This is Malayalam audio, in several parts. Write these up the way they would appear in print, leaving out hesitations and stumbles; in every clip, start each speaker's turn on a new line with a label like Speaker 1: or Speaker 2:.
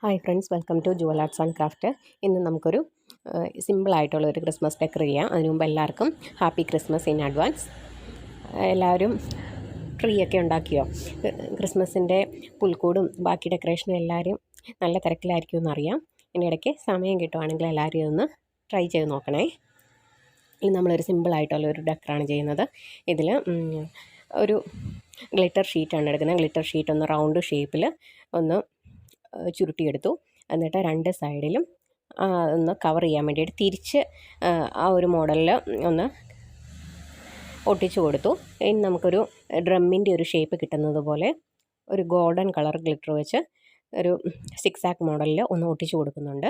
Speaker 1: Hi friends, welcome to jewel arts and craft. ഇന്ന് നമുക്കൊരു സിമ്പിളായിട്ടുള്ള ഒരു ക്രിസ്മസ് ഡെക്കർ ചെയ്യാം. അതിനു മുമ്പ് എല്ലാവർക്കും ഹാപ്പി ക്രിസ്മസ് ഇൻ അഡ്വാൻസ്. എല്ലാവരും ട്രീ ഒക്കെ ഉണ്ടാക്കിയോ? ക്രിസ്മസിൻ്റെ പുൽക്കൂടും ബാക്കി ഡെക്കറേഷനും എല്ലാവരും നല്ല തിരക്കിലായിരിക്കും എന്നറിയാം. ഇതിൻ്റെ ഇടയ്ക്ക് സമയം കിട്ടുവാണെങ്കിൽ എല്ലാവരും ഇതൊന്ന് ട്രൈ ചെയ്ത് നോക്കണേ. ഇനി നമ്മളൊരു സിമ്പിളായിട്ടുള്ളൊരു ഡെക്കറാണ് ചെയ്യുന്നത്. ഇതിൽ ഒരു ഗ്ലിറ്റർ ഷീറ്റാണ് എടുക്കുന്നത്. ഗ്ലിറ്റർ ഷീറ്റ് ഒന്ന് റൗണ്ട് ഷേപ്പിൽ ഒന്ന് ചുരുട്ടിയെടുത്തു. എന്നിട്ട് രണ്ട് സൈഡിലും ഒന്ന് കവർ ചെയ്യാൻ വേണ്ടിയിട്ട് തിരിച്ച് ആ ഒരു മോഡലിൽ ഒന്ന് ഒട്ടിച്ചു കൊടുത്തു. ഇനി നമുക്കൊരു ഡ്രമ്മിൻ്റെ ഒരു ഷേപ്പ് കിട്ടുന്നത് പോലെ ഒരു ഗോൾഡൻ കളർ ഗ്ലിറ്റർ വെച്ച് ഒരു സിക്സാക്ക് മോഡലിൽ ഒന്ന് ഒട്ടിച്ചു കൊടുക്കുന്നുണ്ട്.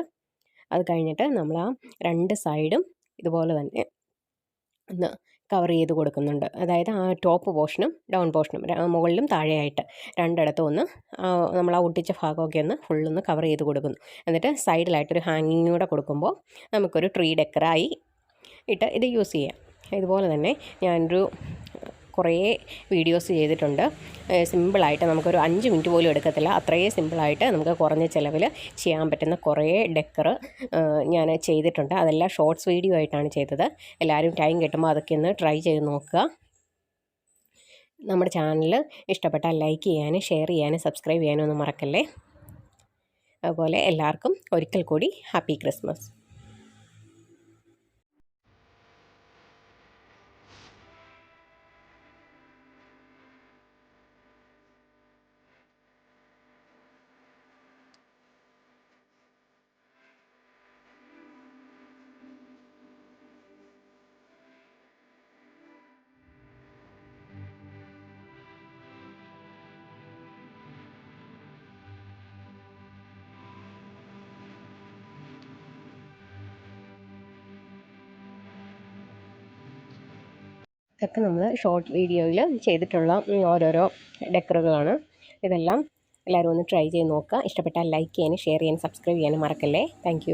Speaker 1: അത് കഴിഞ്ഞിട്ട് നമ്മൾ ആ രണ്ട് സൈഡും ഇതുപോലെ തന്നെ ഒന്ന് കവർ ചെയ്ത് കൊടുക്കുന്നുണ്ട്. അതായത് ആ ടോപ്പ് പോർഷനും ഡൗൺ പോർഷനും മുകളിലും താഴെയായിട്ട് രണ്ടിടത്തും ഒന്ന് നമ്മൾ ആ ഒട്ടിച്ച ഭാഗമൊക്കെ ഒന്ന് ഫുള്ളൊന്ന് കവർ ചെയ്ത് കൊടുക്കുന്നു. എന്നിട്ട് സൈഡിലായിട്ടൊരു ഹാങ്ങിങ് കൂടെ കൊടുക്കുമ്പോൾ നമുക്കൊരു ട്രീ ഡെക്കറായി ഇട്ട് ഇത് യൂസ് ചെയ്യാം. ഇതുപോലെ തന്നെ ഞാനൊരു കുറേ വീഡിയോസ് ചെയ്തിട്ടുണ്ട്. സിമ്പിളായിട്ട് നമുക്കൊരു 5 മിനിറ്റ് പോലും എടുക്കത്തില്ല. അത്രയും സിമ്പിളായിട്ട് നമുക്ക് കുറഞ്ഞ ചിലവിൽ ചെയ്യാൻ പറ്റുന്ന കുറേ ഡെക്കർ ഞാൻ ചെയ്തിട്ടുണ്ട്. അതെല്ലാം ഷോർട്സ് വീഡിയോ ആയിട്ടാണ് ചെയ്തത്. എല്ലാവരും ടൈം കിട്ടുമ്പോൾ അതൊക്കെ ഒന്ന് ട്രൈ ചെയ്ത് നോക്കുക. നമ്മുടെ ചാനൽ ഇഷ്ടപ്പെട്ടാൽ ലൈക്ക് ചെയ്യാനും ഷെയർ ചെയ്യാനും സബ്സ്ക്രൈബ് ചെയ്യാനും ഒന്നും മറക്കല്ലേ. അതുപോലെ എല്ലാവർക്കും ഒരിക്കൽ കൂടി ഹാപ്പി ക്രിസ്മസ്. ഇതൊക്കെ നമ്മൾ ഷോർട്ട് വീഡിയോയിൽ ചെയ്തിട്ടുള്ള ഓരോരോ ഡെക്കറുകളാണ്. ഇതെല്ലാം എല്ലാവരും ഒന്ന് ട്രൈ ചെയ്ത് നോക്കുക. ഇഷ്ടപ്പെട്ടാൽ ലൈക്ക് ചെയ്യാനും ഷെയർ ചെയ്യാനും സബ്സ്ക്രൈബ് ചെയ്യാനും മറക്കല്ലേ. താങ്ക്